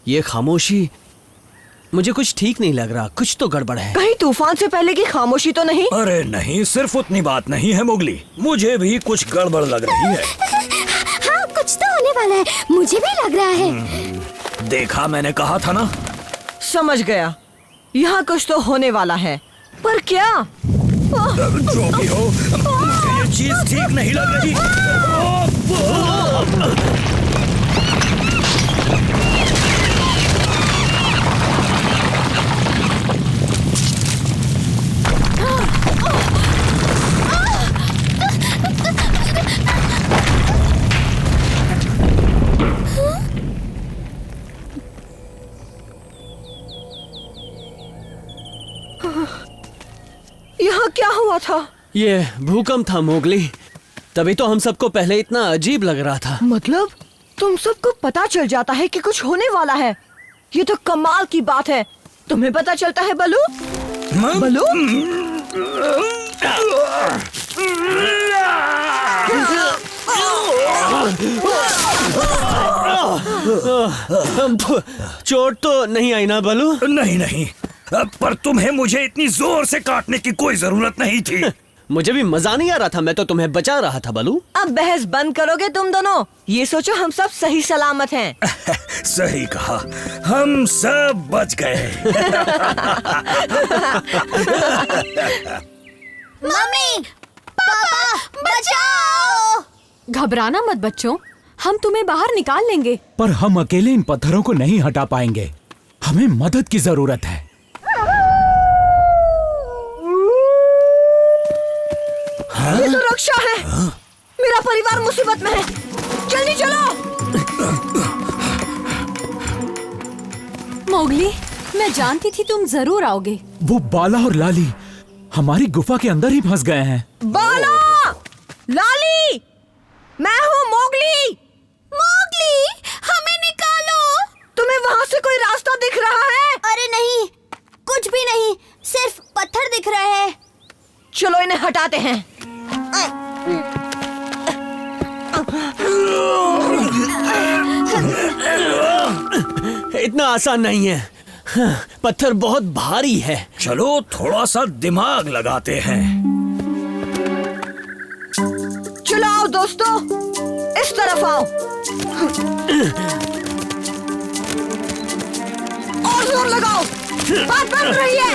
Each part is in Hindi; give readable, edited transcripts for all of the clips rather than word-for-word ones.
ये खामोशी, मुझे कुछ ठीक नहीं लग रहा। कुछ तो गड़बड़ है। कहीं तूफान से पहले की खामोशी तो नहीं? अरे नहीं, सिर्फ उतनी बात नहीं है मोगली, मुझे भी कुछ गड़बड़ लग रही है। हाँ, कुछ तो होने वाला है, मुझे भी लग रहा है। देखा, मैंने कहा था ना। समझ गया, यहाँ कुछ तो होने वाला है, पर क्या? जो भी हो, मुझे ये चीज ठीक नहीं लग रही। यहाँ क्या हुआ था? ये भूकंप था मोगली, तभी तो हम सबको पहले इतना अजीब लग रहा था। मतलब तुम सबको पता चल जाता है कि कुछ होने वाला है? ये तो कमाल की बात है। तुम्हें पता चलता है बलू? बलू? चोट तो नहीं आई ना बलू? नहीं नहीं, पर तुम्हें मुझे इतनी जोर से काटने की कोई जरूरत नहीं थी। मुझे भी मजा नहीं आ रहा था, मैं तो तुम्हें बचा रहा था बलू। अब बहस बंद करोगे तुम दोनों? ये सोचो हम सब सही सलामत हैं। सही कहा, हम सब बच गए। मम्मी, पापा, बचाओ! घबराना मत बच्चों, हम तुम्हें बाहर निकाल लेंगे। पर हम अकेले इन पत्थरों को नहीं हटा पाएंगे, हमें मदद की जरूरत है। ये तो रक्षा है। मेरा परिवार मुसीबत में है, जल्दी चलो। मोगली, मैं जानती थी तुम जरूर आओगे। वो बाला और लाली हमारी गुफा के अंदर ही फंस गए हैं। बाला, लाली, मैं हूँ मोगली। मोगली, हमें निकालो! तुम्हें वहाँ से कोई रास्ता दिख रहा है? अरे नहीं, कुछ भी नहीं, सिर्फ पत्थर दिख रहे हैं। चलो इन्हें हटाते हैं। इतना आसान नहीं है, पत्थर बहुत भारी है। चलो थोड़ा सा दिमाग लगाते हैं। चलो आओ दोस्तों, इस तरफ आओ। और जोर लगाओ, बात बन रही है।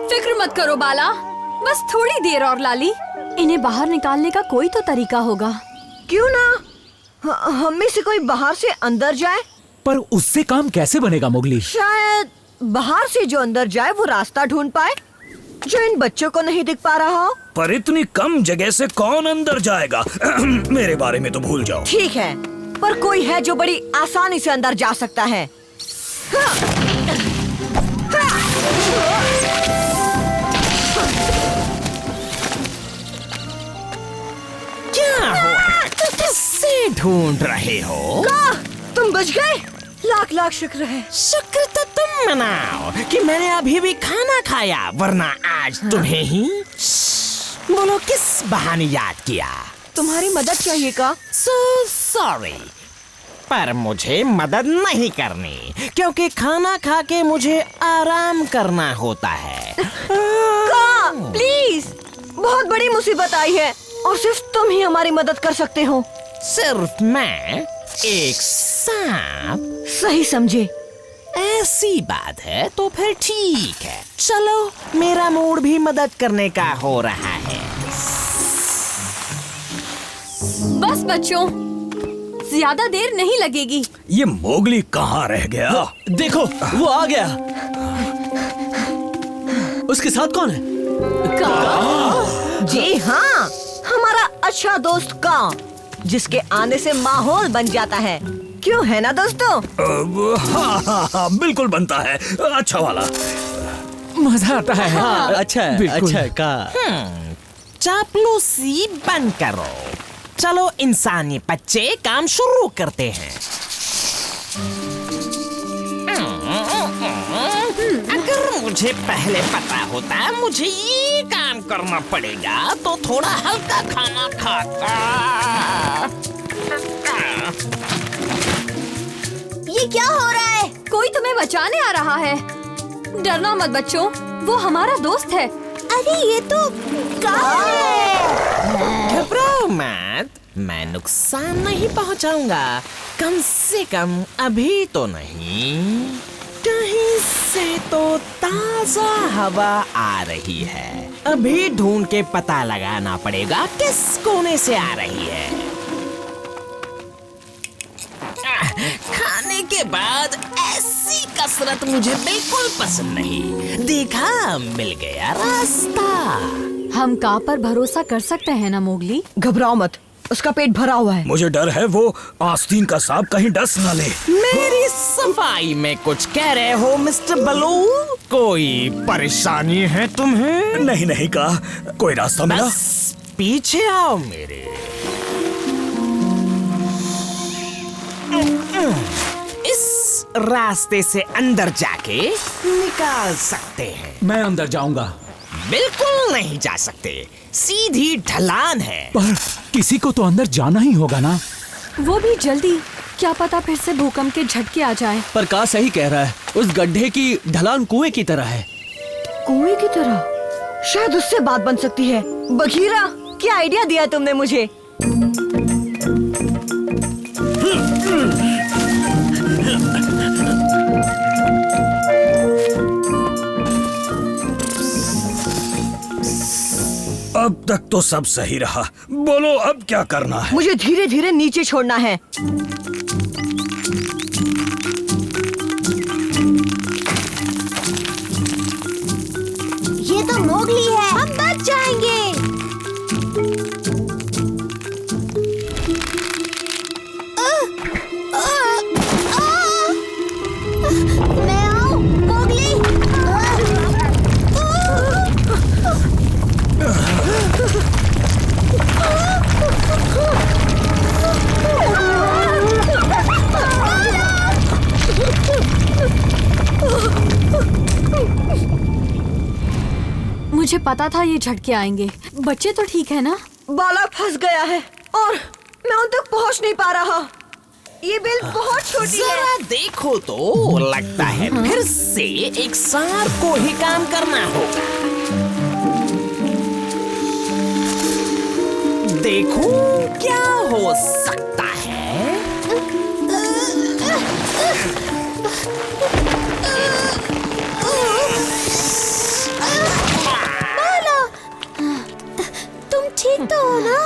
फिक्र मत करो बाला, बस थोड़ी देर और लाली। इन्हें बाहर निकालने का कोई तो तरीका होगा। क्यों ना हम में से कोई बाहर से अंदर जाए? पर उससे काम कैसे बनेगा मोगली? शायद बाहर से जो अंदर जाए वो रास्ता ढूंढ पाए जो इन बच्चों को नहीं दिख पा रहा हो। पर इतनी कम जगह से कौन अंदर जाएगा? मेरे बारे में तो भूल जाओ। ठीक है, पर कोई है जो बड़ी आसानी से अंदर जा सकता है। क्या हुआ? किससे ढूंढ रहे हो? तुम बच गए? लाख लाख शुक्र है। शुक्र तो तुम मनाओ कि मैंने अभी भी खाना खाया, वरना आज तुम्हें ही। बोलो किस बहाने याद किया? तुम्हारी मदद चाहिए का? सो सॉरी, पर मुझे मदद नहीं करनी, क्योंकि खाना खा के मुझे आराम करना होता है। का, प्लीज, बहुत बड़ी मुसीबत आई है और सिर्फ तुम ही हमारी मदद कर सकते हो। सिर्फ मैं? एक सांप? सही समझे। ऐसी बात है तो फिर ठीक है, चलो मेरा मूड भी मदद करने का हो रहा है। बस बच्चों, ज्यादा देर नहीं लगेगी। ये मोगली कहाँ रह गया? देखो, वो आ गया। उसके साथ कौन है? जी हाँ, हमारा अच्छा दोस्त का, जिसके आने से माहौल बन जाता है। क्यों, है ना दोस्तों? हाँ हाँ हाँ, बिल्कुल बनता है, अच्छा वाला। मजा आता है। हाँ, अच्छा है, बिल्कुल। अच्छा है का। चापलूसी बंद करो, चलो इंसानी बच्चे काम शुरू करते हैं। अगर मुझे पहले पता होता मुझे ये काम करना पड़ेगा तो थोड़ा हल्का खाना खाता। ये क्या हो रहा है? कोई तुम्हें बचाने आ रहा है। डरना मत बच्चों, वो हमारा दोस्त है। अरे ये तो कार है। घबराओ मत, मैं नुकसान नहीं पहुंचाऊंगा। कम से कम अभी तो नहीं। कहीं से तो ताजा हवा आ रही है। अभी ढूंढ के पता लगाना पड़ेगा किस कोने से आ रही है। खाने के बाद ऐसी कसरत मुझे बिल्कुल पसंद नहीं। देखा, मिल गया रास्ता। हम का पर भरोसा कर सकते हैं ना मोगली? घबराओ मत, उसका पेट भरा हुआ है। मुझे डर है वो आस्तीन का सांप कहीं डस न ले। मेरी सफाई में कुछ कह रहे हो मिस्टर बलून? कोई परेशानी है तुम्हें? नहीं नहीं का कोई रास्ता मिला? बस पीछे आओ मेरे। इस रास्ते से अंदर जाके निकाल सकते हैं। मैं अंदर जाऊंगा। बिल्कुल नहीं जा सकते, सीधी ढलान है। पर किसी को तो अंदर जाना ही होगा ना। वो भी जल्दी, क्या पता फिर से भूकंप के झटके आ जाए। पर का सही कह रहा है, उस गड्ढे की ढलान कुएं की तरह है। कुएं की तरह? शायद उससे बात बन सकती है। बघीरा, क्या आइडिया दिया तुमने मुझे। अब तक तो सब सही रहा। बोलो अब क्या करना है? मुझे धीरे धीरे नीचे छोड़ना है। ये तो मोगली है, हम बच जाएंगे। मैं आऊं, मोगली। मुझे पता था ये झटके आएंगे। बच्चे तो ठीक है ना? बाला फंस गया है और मैं उन तक पहुंच नहीं पा रहा। ये बिल बहुत छोटी है। जरा देखो तो, लगता है फिर से एक सांप को ही काम करना होगा। देखो क्या हो सकता है। तुम ठीक तो हो ना?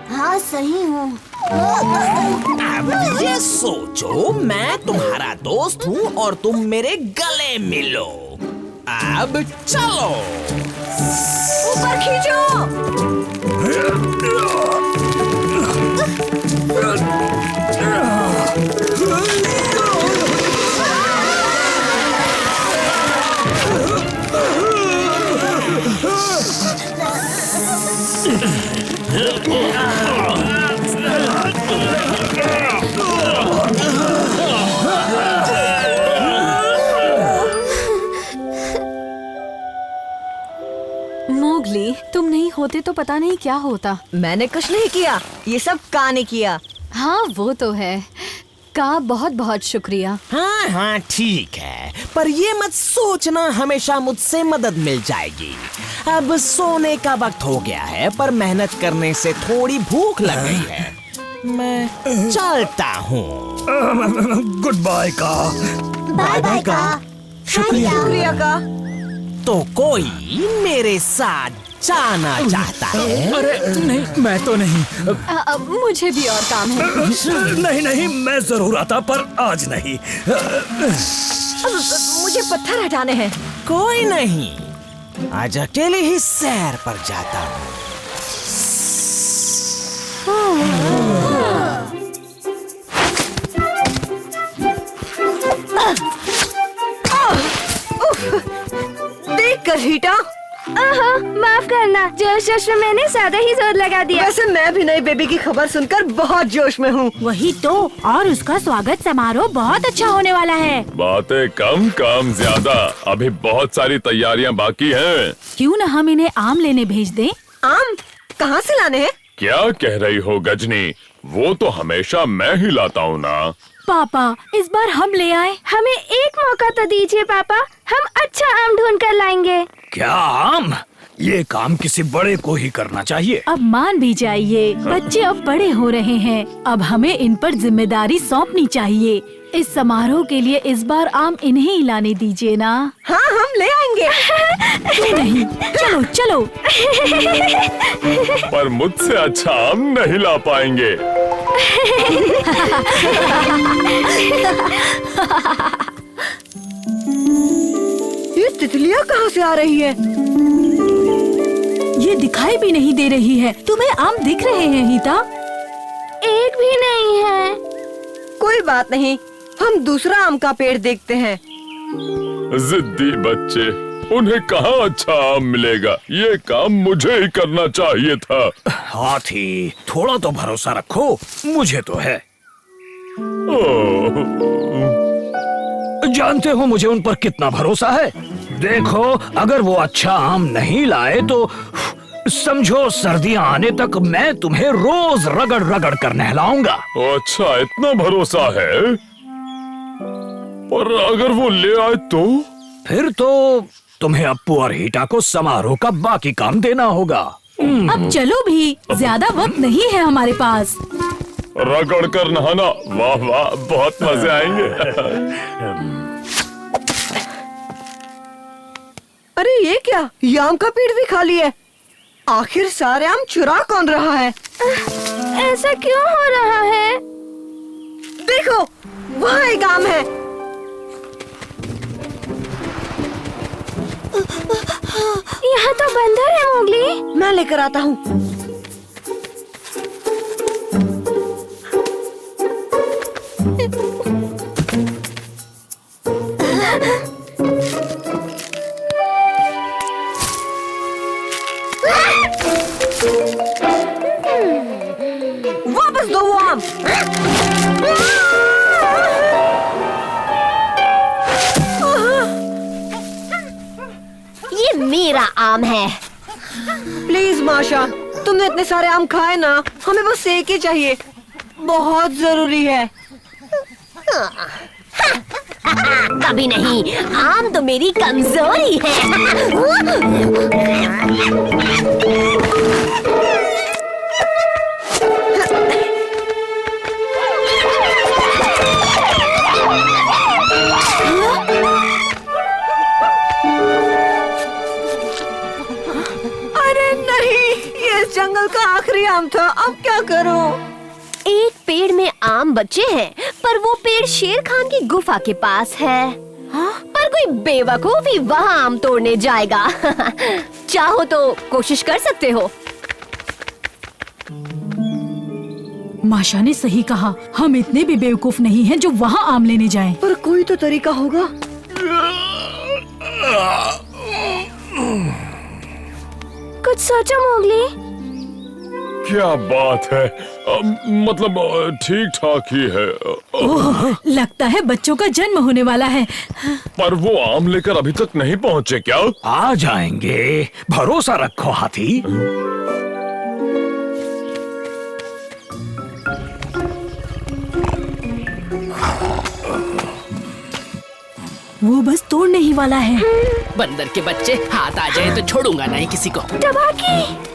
हाँ सही हूँ। अब ये सोचो, मैं तुम्हारा दोस्त हूँ और तुम मेरे गले मिलो। अब चलो। ऊपर खींचो। मोगली, तुम नहीं होते तो पता नहीं क्या होता। मैंने कुछ नहीं किया, ये सब का ने किया। हाँ वो तो है। का बहुत बहुत शुक्रिया। हाँ हाँ ठीक है, पर ये मत सोचना हमेशा मुझसे मदद मिल जाएगी। अब सोने का वक्त हो गया है, पर मेहनत करने से थोड़ी भूख लग गई है। मैं चलता हूँ। गुड बाय का। बाय बाय का। शुक्रिया का। तो कोई मेरे साथ जाना चाहता है? अरे नहीं, मैं तो नहीं। मुझे भी और काम है। नहीं नहीं, मैं जरूर आता पर आज नहीं। मुझे पत्थर हटाने हैं। कोई नहीं, आज अकेले ही सैर पर जाता हूँ। देख कर रीटा, माफ करना, जोश उस जोश में मैंने ज्यादा ही जोर लगा दिया। वैसे मैं भी नई बेबी की खबर सुनकर बहुत जोश में हूँ। वही तो, और उसका स्वागत समारोह बहुत अच्छा होने वाला है। बातें कम काम ज्यादा, अभी बहुत सारी तैयारियां बाकी हैं। क्यों न हम इन्हें आम लेने भेज दें? आम कहाँ से लाने हैं? क्या कह रही हो गजनी, वो तो हमेशा मैं ही लाता हूँ ना। पापा, इस बार हम ले आए। हमें एक मौका तो दीजिए पापा, हम अच्छा आम ढूंढ कर लाएंगे। क्या आम? ये काम किसी बड़े को ही करना चाहिए। अब मान भी जाइए, बच्चे अब बड़े हो रहे हैं, अब हमें इन पर जिम्मेदारी सौंपनी चाहिए। इस समारोह के लिए इस बार आम इन्हें ही लाने दीजिए ना। हाँ, हम ले आएंगे। क्यों नहीं, चलो चलो। पर मुझसे अच्छा आम नहीं ला पाएंगे। ये तितलियाँ कहाँ से आ रही है? ये दिखाई भी नहीं दे रही है। तुम्हें आम दिख रहे हैं हीता? एक भी नहीं है। कोई बात नहीं, हम दूसरा आम का पेड़ देखते हैं। जिद्दी बच्चे, उन्हें कहाँ अच्छा आम मिलेगा। ये काम मुझे ही करना चाहिए था। हाथी, थोड़ा तो भरोसा रखो, मुझे तो है। ओह, जानते हो मुझे उन पर कितना भरोसा है। देखो, अगर वो अच्छा आम नहीं लाए तो समझो सर्दियाँ आने तक मैं तुम्हें रोज रगड़ रगड़ कर नहलाऊंगा। अच्छा, इतना भरोसा है। पर अगर वो ले आए तो? फिर तो तुम्हें अप्पू और हीटा को समारोह का बाकी काम देना होगा। अब चलो भी, ज्यादा वक्त नहीं है हमारे पास। रगड़ कर नहाना, वाह वाह, बहुत मजे आएंगे। अरे ये क्या, ये आम का पेड़ भी खाली है। आखिर सारे आम चुरा कौन रहा है? ऐसा क्यों हो रहा है? देखो, वहाँ एक आम है। यहाँ तो बंदर है मोगली। मैं लेकर आता हूँ। वापस दो वो आम। ये मेरा आम है। प्लीज माशा, तुमने इतने सारे आम खाए ना, हमें बस एक ही चाहिए, बहुत जरूरी है। कभी नहीं, आम तो मेरी कमजोरी है। अरे नहीं, ये इस जंगल का आखिरी आम था, अब क्या करूं? एक पेड़ में आम बचे हैं, पर वो पेड़ शेर खान की गुफा के पास है। पर कोई बेवकूफ ही वहाँ आम तोड़ने जाएगा। चाहो तो कोशिश कर सकते हो। माशा ने सही कहा, हम इतने भी बेवकूफ नहीं हैं जो वहाँ आम लेने जाएं। पर कोई तो तरीका होगा। कुछ सोचो मोगली। क्या बात है, मतलब ठीक ठाक ही है। ओह, लगता है बच्चों का जन्म होने वाला है। पर वो आम लेकर अभी तक नहीं पहुँचे क्या? आ जाएंगे, भरोसा रखो हाथी। वो बस तोड़ने ही वाला है। बंदर के बच्चे, हाथ आ जाए तो छोड़ूंगा नहीं किसी को। टबाकी।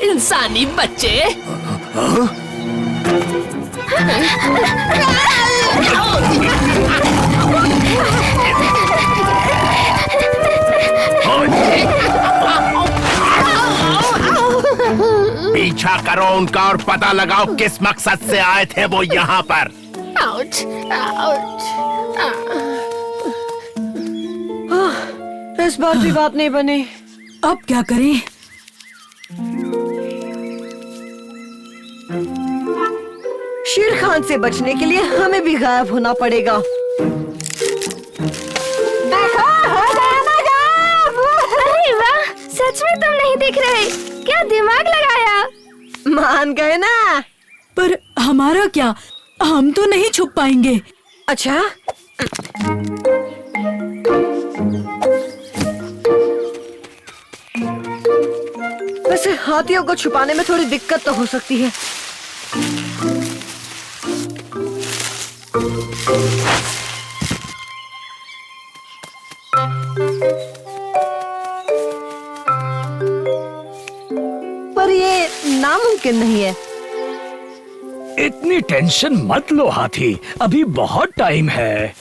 इंसानी बच्चे। पीछा करो उनका और पता लगाओ किस मकसद से आए थे वो यहाँ पर। Ouch, ouch. इस बार भी बात नहीं बनी। अब क्या करें? शेर खान से बचने के लिए हमें भी गायब होना पड़ेगा। अरे वाह, सच में तुम नहीं दिख रहे। क्या दिमाग लगाया? मान गए ना। पर हमारा क्या, हम तो नहीं छुप पाएंगे। अच्छा, वैसे हाथियों को छुपाने में थोड़ी दिक्कत तो हो सकती है। पर ये नामुमकिन नहीं है। इतनी टेंशन मत लो हाथी, अभी बहुत टाइम है।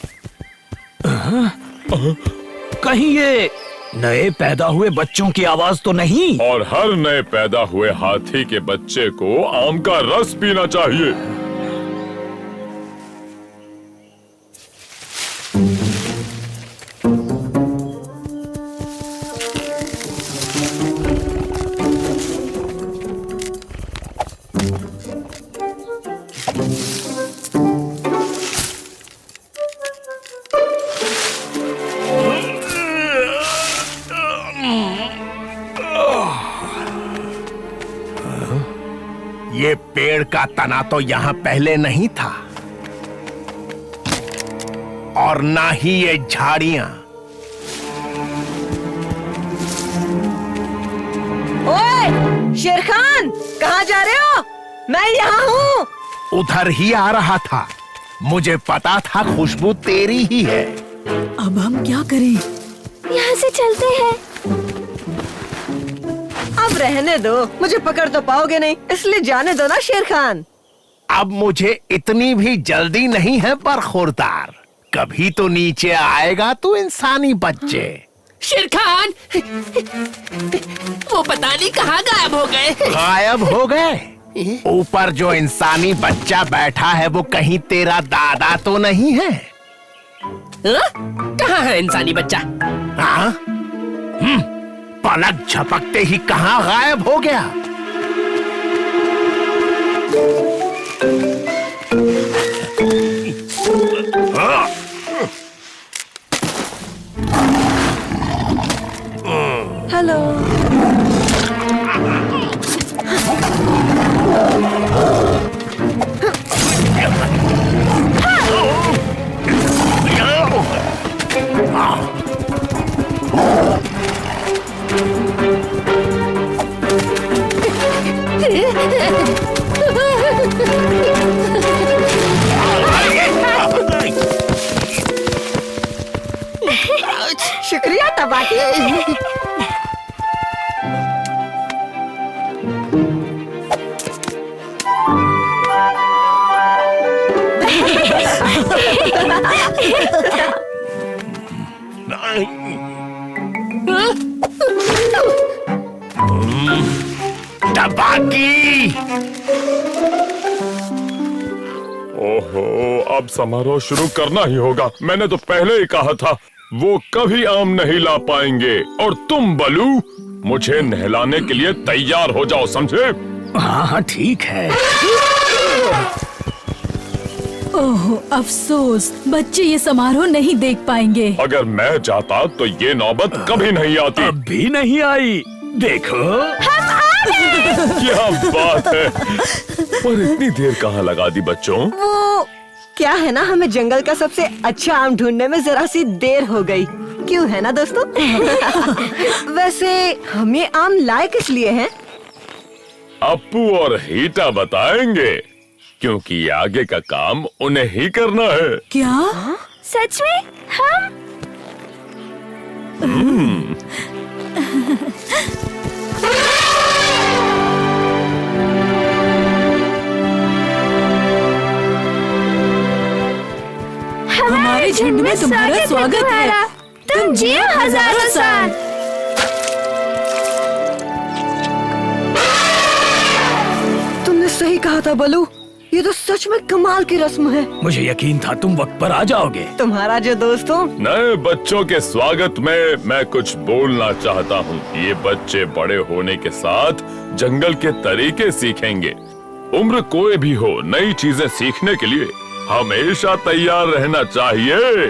कहीं ये नए पैदा हुए बच्चों की आवाज तो नहीं? और हर नए पैदा हुए हाथी के बच्चे को आम का रस पीना चाहिए। ये पेड़ का तना तो यहाँ पहले नहीं था, और ना ही ये झाड़ियां। ओए, शेर खान, कहाँ जा रहे हो? मैं यहाँ हूँ। उधर ही आ रहा था, मुझे पता था खुशबू तेरी ही है। अब हम क्या करें? यहाँ से चलते हैं। अब रहने दो, मुझे पकड़ तो पाओगे नहीं, इसलिए जाने दो ना शेर खान। अब मुझे इतनी भी जल्दी नहीं है, पर खुरदार, कभी तो नीचे आएगा तू इंसानी बच्चे। शेर खान, वो पता नहीं कहाँ गायब हो गए। गायब हो गए? ऊपर जो इंसानी बच्चा बैठा है वो कहीं तेरा दादा तो नहीं है? कहाँ है इंसानी बच्चा? हाँ? पलक झपकते ही कहाँ गायब हो गया? हेलो। शुक्रिया तबाकी। तबाकी। ओहो, अब समारोह शुरू करना ही होगा। मैंने तो पहले ही कहा था, वो कभी आम नहीं ला पाएंगे। और तुम बलू, मुझे नहलाने के लिए तैयार हो जाओ, समझे? हाँ ठीक है। ओह अफसोस, बच्चे ये समारोह नहीं देख पाएंगे। अगर मैं चाहता तो ये नौबत कभी नहीं आती। अब भी नहीं आई, देखो। क्या बात है। पर इतनी देर कहाँ लगा दी बच्चों? वो क्या है ना, हमें जंगल का सबसे अच्छा आम ढूंढने में जरा सी देर हो गई। क्यों है ना दोस्तों? वैसे हम ये आम लाए किस लिए हैं? अप्पू और हीटा बताएंगे, क्योंकि आगे का काम उन्हें ही करना है। क्या? सच में? हम? हमारे झुंड में तुम्हारा स्वागत है। तुम जियो हजारों साल। तुमने सही कहा था बलू, ये तो सच में कमाल की रस्म है। मुझे यकीन था तुम वक्त पर आ जाओगे। तुम्हारा जो दोस्त हो। नए बच्चों के स्वागत में मैं कुछ बोलना चाहता हूँ। ये बच्चे बड़े होने के साथ जंगल के तरीके सीखेंगे। उम्र कोई भी हो, नई चीजें सीखने के लिए हमेशा तैयार रहना चाहिए।